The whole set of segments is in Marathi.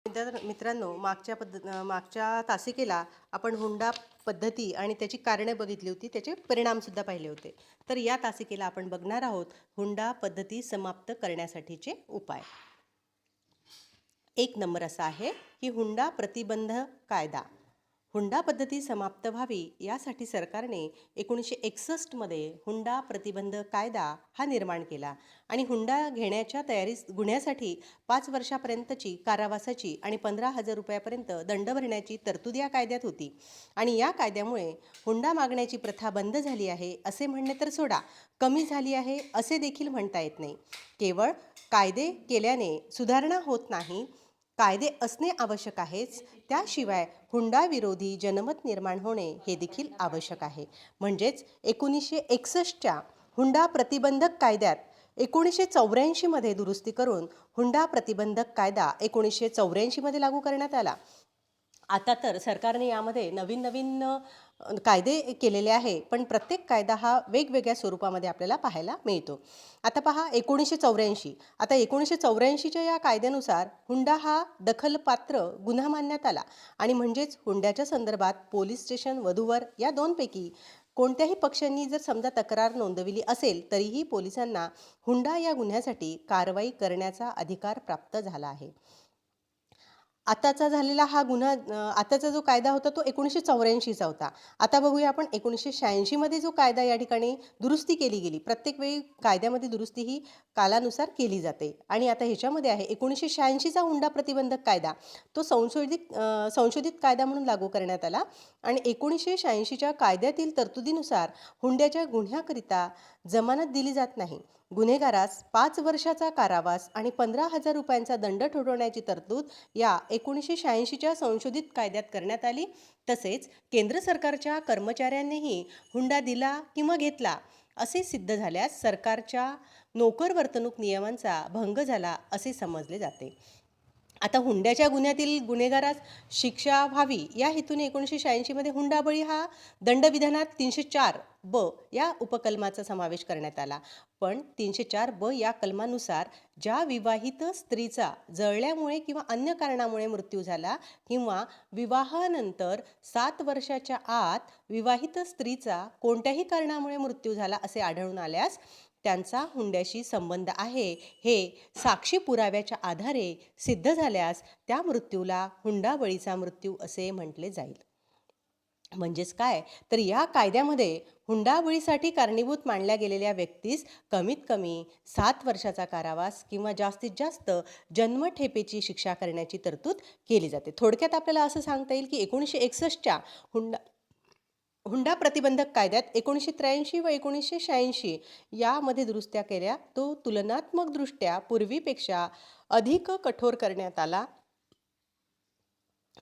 मित्रांनो, मागच्या तासिकेला आपण हुंडा पद्धती आणि त्याची कारणे बघितली होती, त्याचे परिणामसुद्धा पाहिले होते. तर या तासिकेला आपण बघणार आहोत हुंडा पद्धती समाप्त करण्यासाठीचे उपाय. 1 नंबर असा आहे की हुंडा प्रतिबंध कायदा. हुंडा पद्धती समाप्त व्हावी यासाठी सरकारने 1961 मध्ये हुंडा प्रतिबंध कायदा हा निर्माण केला आणि हुंडा घेण्याच्या गुन्ह्यासाठी 5 वर्षापर्यंतची कारावासाची आणि 15,000 रुपयापर्यंत दंड भरण्याची तरतूद या कायद्यात होती. आणि या कायद्यामुळे हुंडा मागण्याची प्रथा बंद झाली आहे असे म्हणणे तर सोडा, कमी झाली आहे असे देखील म्हणता येत नाही. केवळ कायदे केल्याने सुधारणा होत नाही, कायदे असणे आवश्यक आहेच, त्याशिवाय हुंडा विरोधी जनमत निर्माण होणे हे देखील आवश्यक आहे. म्हणजेच 1961च्या हुंडा प्रतिबंधक कायद्यात 1984 मध्ये दुरुस्ती करून हुंडा प्रतिबंधक कायदा 1984 मध्ये लागू करण्यात आला. आता तर सरकारने यामध्ये नवीन कायदे केलेले आहे, पण प्रत्येक कायदा हा वेगवेगळ्या स्वरूपामध्ये आपल्याला पाहायला मिळतो. आता पहा 1984. आता 1984च्या या कायद्यानुसार हुंडा हा दखलपात्र गुन्हा मानण्यात आला आणि म्हणजेच हुंड्याच्या संदर्भात पोलीस स्टेशन वधूवर या दोनपैकी कोणत्याही पक्षांनी जर समजा तक्रार नोंदविली असेल तरीही पोलिसांना हुंडा या गुन्ह्यासाठी कारवाई करण्याचा अधिकार प्राप्त झाला आहे. आताचा झालेला हा गुन्हा आताचा जो कायदा होता तो 1984चा होता. आता बघूया आपण 1986 मध्ये जो कायदा या ठिकाणी दुरुस्ती केली गेली. प्रत्येक वेळी कायद्यामध्ये दुरुस्ती ही कालानुसार केली जाते आणि आता ह्याच्यामध्ये आहे 1986चा हुंडा प्रतिबंधक कायदा. तो संशोधित कायदा म्हणून लागू करण्यात आला आणि 1986च्या कायद्यातील तरतुदीनुसार हुंड्याच्या गुन्ह्याकरिता जमानत दिली जात नाही. गुन्हेगारास 5 वर्षाचा कारावास आणि 15,000 रुपयांचा दंड ठोठावण्याची तरतूद या 1986च्या संशोधित कायद्यात करण्यात आली. तसेच केंद्र सरकारच्या कर्मचाऱ्यांनीही हुंडा दिला किंवा घेतला असे सिद्ध झाल्यास सरकारच्या नोकर वर्तणूक नियमांचा भंग झाला असे समजले जाते. आता हुंड्याच्या गुन्ह्यातील गुन्हेगारास शिक्षा व्हावी या हेतूने 1986 मध्ये हुंडाबळी हा दंडविधानात 304(ब) या उपकलमाचा समावेश करण्यात आला. पण 304(ब) या कलमानुसार ज्या विवाहित स्त्रीचा जळल्यामुळे किंवा अन्य कारणामुळे मृत्यू झाला किंवा विवाहानंतर 7 वर्षाच्या आत विवाहित स्त्रीचा कोणत्याही कारणामुळे मृत्यू झाला असे आढळून आल्यास त्यांचा हुंड्याशी संबंध आहे हे साक्षी पुराव्याच्या आधारे सिद्ध झाल्यास त्या मृत्यूला हुंडाबळीचा मृत्यू असे म्हटले जाईल. म्हणजेच काय तर या कायद्यामध्ये हुंडाबळीसाठी कारणीभूत मानल्या गेलेल्या व्यक्तीस कमीत कमी 7 वर्षाचा कारावास किंवा जास्तीत जास्त जन्मठेपेची शिक्षा करण्याची तरतूद केली जाते. थोडक्यात आपल्याला असं सांगता येईल की 1961च्या हुंडा प्रतिबंधक कायद्यात 1983 व 1986 यामध्ये दुरुस्त्या केल्या. तो तुलनात्मकदृष्ट्या पूर्वीपेक्षा अधिक कठोर करण्यात आला.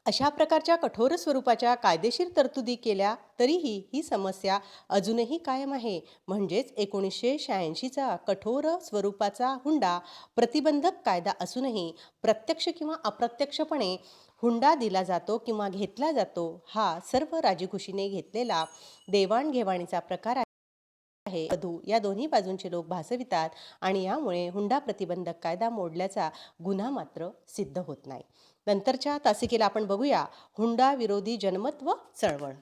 अशा प्रकारच्या कठोर स्वरूपाच्या कायदेशीर तरतुदी केल्या तरीही ही समस्या अजूनही कायम आहे. म्हणजेच 1986चा कठोर स्वरूपाचा हुंडा प्रतिबंधक कायदा असूनही प्रत्यक्ष किंवा अप्रत्यक्षपणे हुंडा दिला जातो किंवा घेतला जातो हा सर्व राजीखुशीने घेतलेला देवाणघेवाणीचा प्रकार आहे. वधू या दोन्ही बाजूंचे लोक भासवितात आणि यामुळे हुंडा प्रतिबंधक कायदा मोडल्याचा गुन्हा मात्र सिद्ध होत नाही. नंतरच्या तासिकेला आपण बघूया हुंडा विरोधी जनमत व चळवळ.